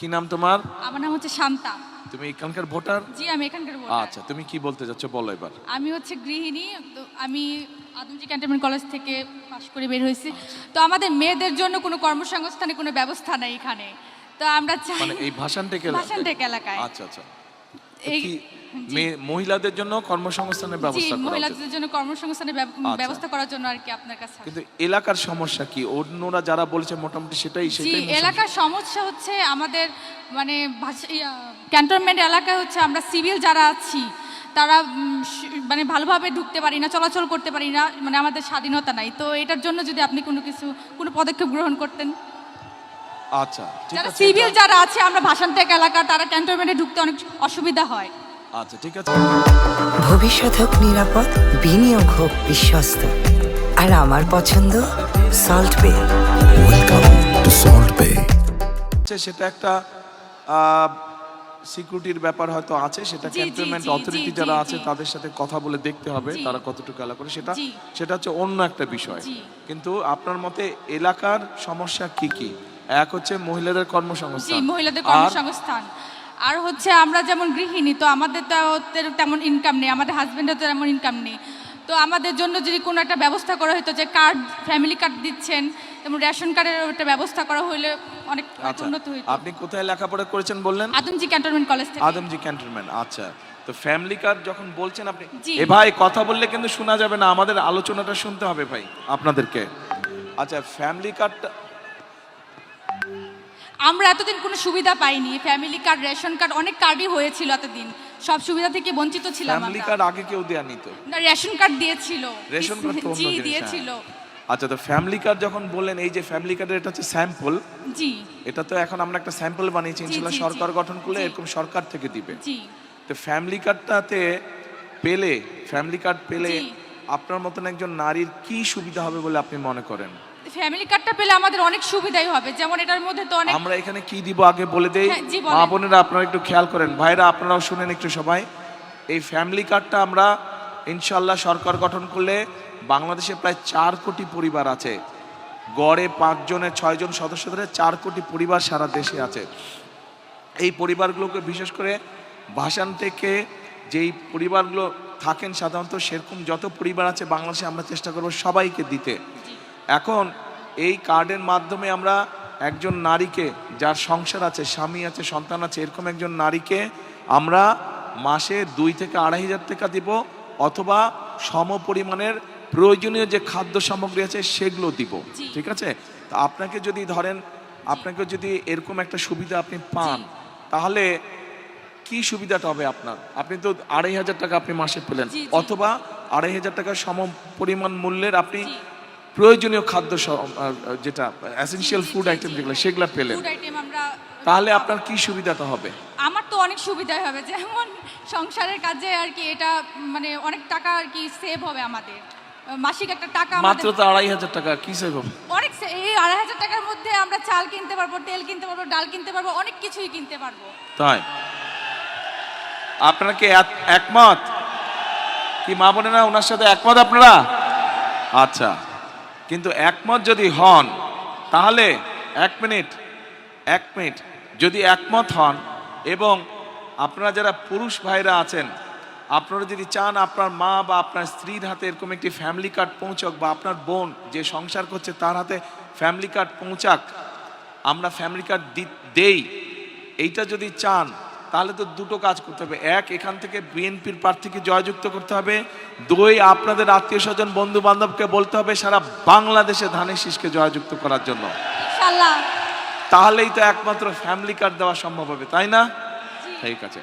কি নাম তোমার? আমার নাম হচ্ছে শান্তা। তুমি এখানকার ভোটার? জি, আমি এখানকার ভোটার। আচ্ছা, তুমি কি বলতে যাচ্ছ বলো এবার। আমি হচ্ছে গৃহিণী। তো আমি আদমজি ক্যান্টনমেন্ট কলেজ থেকে পাশ করে বের হয়েছি। তো আমাদের মেয়েদের জন্য কোনো কর্মসংস্থানের কোনো ব্যবস্থা নাই এখানে। তো আমরা চাই মানে এই ভাষানটেক ভাষানটেক এলাকায়। আচ্ছা আচ্ছা। এই কি মহিলাদের জন্য কর্মসংস্থানের জি, ব্যবস্থা করা উচিত? মহিলাদের জন্য কর্মসংস্থানের ব্যবস্থা করার জন্য আর কি আপনার কাছে। কিন্তু এলাকার সমস্যা কি? অন্যরা যারা বলেছে মোটামুটি সেটাই জি, সেটাই এলাকার সমস্যা হচ্ছে আমাদের মানে ক্যান্টনমেন্ট এলাকায় হচ্ছে আমরা সিভিল যারা আছি তারা মানে ভালোভাবে ঢুকতে পারি না, চলাচল করতে পারি না, মানে আমাদের স্বাধীনতা নাই। তো এটার জন্য যদি আপনি কোনো পদক্ষেপ গ্রহণ করতেন। আচ্ছা ঠিক যারা আছে। সিভিল যারা আছে আমরা ভাষানটেক এলাকা, তারা ক্যান্টনমেন্টে ঢুকতে অনেক অসুবিধা হয়। আচ্ছা ঠিক আছে। ভবিষ্যৎ হোক নিরাপদ, বিনিয়োগ হোক বিশ্বস্ত, আর আমার পছন্দ সল্ট বে। ওয়েলকাম টু সল্ট বে। সেটা একটা সিকিউরিটির ব্যাপার হয়তো আছে, সেটা জি, জি, ক্যান্টনমেন্ট জি, অথরিটি জি, যারা জি, আছে জি। তাদের সাথে কথা বলে দেখতে হবে জি। তারা কতটুকু এলাকা করে, জি। সেটা হচ্ছে অন্য একটা বিষয়। জি। কিন্তু আপনার মতে এলাকার সমস্যা কি কি? এক হচ্ছে মহিলাদের জি, কর্মসংস্থান, মহিলাদের আর কর্মসংস্থান। আর হচ্ছে আমরা যেমন গৃহিণী, তো আমাদের তো তেমন ইনকাম নেই, আমাদের হাজবেন্ডের তো তেমন ইনকাম নেই। তো আমাদের জন্য যদি কোনো একটা ব্যবস্থা করা হতো, যে কার্ড, ফ্যামিলি কার্ড দিচ্ছেন, এবং রেশন কার্ডের একটা ব্যবস্থা করা হলে অনেক আচ্ছা, উন্নত হতো। আপনি কোথায় লেখাপড়া করেছেন বললেন? আদমজি ক্যান্টনমেন্ট কলেজ থেকে। আদমজি ক্যান্টনমেন্ট। আচ্ছা, তো ফ্যামিলি কার্ড যখন বলছেন আপনি, জি। এ ভাই কথা বললে কিন্তু শোনা যাবে না, আমাদের আলোচনাটা শুনতে হবে ভাই আপনাদেরকে। আচ্ছা, ফ্যামিলি কার্ডটা আমরা এতদিন কোনো সুবিধা পাইনি। ফ্যামিলি কার্ড, রেশন কার্ড, অনেক কার্ডই হয়েছিল এতদিন, সব সুবিধা থেকে বঞ্চিত ছিলাম ফ্যামিলি আমরা। কার্ড আগে কেউ দেয়া নিত? না, রেশন কার্ড দিয়েছিল। রেশন কার্ড তো অন্য জি, জিনিস, দিয়েছিল। আচ্ছা, তো ফ্যামিলি কার্ড যখন বললেন, এই যে ফ্যামিলি কার্ডের এটা হচ্ছে স্যাম্পল, জি এটা তো এখন আমরা একটা স্যাম্পল বানিয়েছি, ইনশাআল্লাহ জি, জি, সরকার গঠন করলে জি। এরকম সরকার থেকে দিবে। জি তো ফ্যামিলি কার্ডটাতে পেলে, ফ্যামিলি কার্ড পেলে জি। আপনার মতন একজন নারীর কি সুবিধা হবে বলে আপনি মনে করেন? ফ্যামিলি কার্ডটা পেলে আমাদের অনেক সুবিধাই হবে, যেমন এটার মধ্যে তো অনেক। আমরা এখানে কি দিব আগে বলে দেই। হ্যাঁ, জি, বলেন। মা বোনেরা আপনারা একটু খেয়াল করেন, ভাইরা আপনারাও শুনেন একটু সবাই। এই ফ্যামিলি কার্ডটা আমরা ইনশাআল্লাহ সরকার গঠন করলে, বাংলাদেশে প্রায় 4 কোটি পরিবার আছে, গড়ে 5 জনের 6 জন সদস্য ধরে 4 কোটি পরিবার সারা দেশে আছে। এই পরিবারগুলোকে বিশেষ করে ভাষান থেকে যেই পরিবারগুলো থাকেন সাধারণত, সেরকম যত পরিবার আছে বাংলাদেশে আমরা চেষ্টা করব সবাইকে দিতে। এখন এই কার্ডের মাধ্যমে আমরা একজন নারীকে, যার সংসার আছে, স্বামী আছে, সন্তান আছে, এরকম একজন নারীকে আমরা মাসে 2 থেকে 2,500 টাকা দিব, অথবা সম পরিমাণের প্রয়োজনীয় যে খাদ্য সামগ্রী আছে সেগুলো দিব। জি। ঠিক আছে? তো আপনাকে যদি ধরেন, আপনাকে যদি এরকম একটা সুবিধা আপনি পান, জি। তাহলে কি সুবিধাটা হবে আপনার? আপনি তো 2,500 টাকা আপনি মাসে পেলেন, জি, জি। অথবা 2,500 টাকা সম পরিমাণ মূল্যের আপনি জি। প্রয়োজনীয় খাদ্য যেটা এসেনশিয়াল জি, জি, ফুড জি, আইটেম জি। যেগুলো, সেগুলো পেলেন, ফুড আইটেম আমরা। তাহলে আপনার কি সুবিধাটা হবে? আমার তো অনেক সুবিধাই হবে, যেমন সংসারের কাজে আর কি, এটা মানে অনেক টাকা আর কি সেভ হবে আমাদের। মাসিক একটা টাকা মাত্র আমাদের তো 2,500 টাকা, কি সেভ হবে? অনেক এই 2,500 টাকার মধ্যে আমরা চাল কিনতে পারবো, তেল কিনতে পারবো, ডাল কিনতে পারবো, অনেক কিছুই কিনতে পারবো। তাই আপনারা কি একমত? কি মা বোনেরা ওনার সাথে একমত আপনারা? আচ্ছা, কিন্তু একমত যদি হন তাহলে এক মিনিট যদি একমত হন, এবং আপনারা যারা পুরুষ ভাইরা আছেন, আপনারা যদি চান আপনার মা বা আপনার স্ত্রীর হাতে এরকম একটি ফ্যামিলি কার্ড পৌঁছক, বা আপনার বোন যে সংসার করছে তার হাতে ফ্যামিলি কার্ড পৌঁছাক, আমরা ফ্যামিলি কার্ড দেই, এইটা যদি চান তাহলে তো দুটো কাজ করতে হবে। এক, এখান থেকে বিএনপির প্রার্থীকে জয়যুক্ত করতে হবে। 2, আপনাদের আত্মীয় স্বজন বন্ধু বান্ধবকে বলতে হবে সারা বাংলাদেশে ধানের শীষকে জয়যুক্ত করার জন্য। ইনশাআল্লাহ। তাহলেই তো একমাত্র ফ্যামিলি কার্ড দেওয়া সম্ভব হবে, তাই না? ঠিক আছে।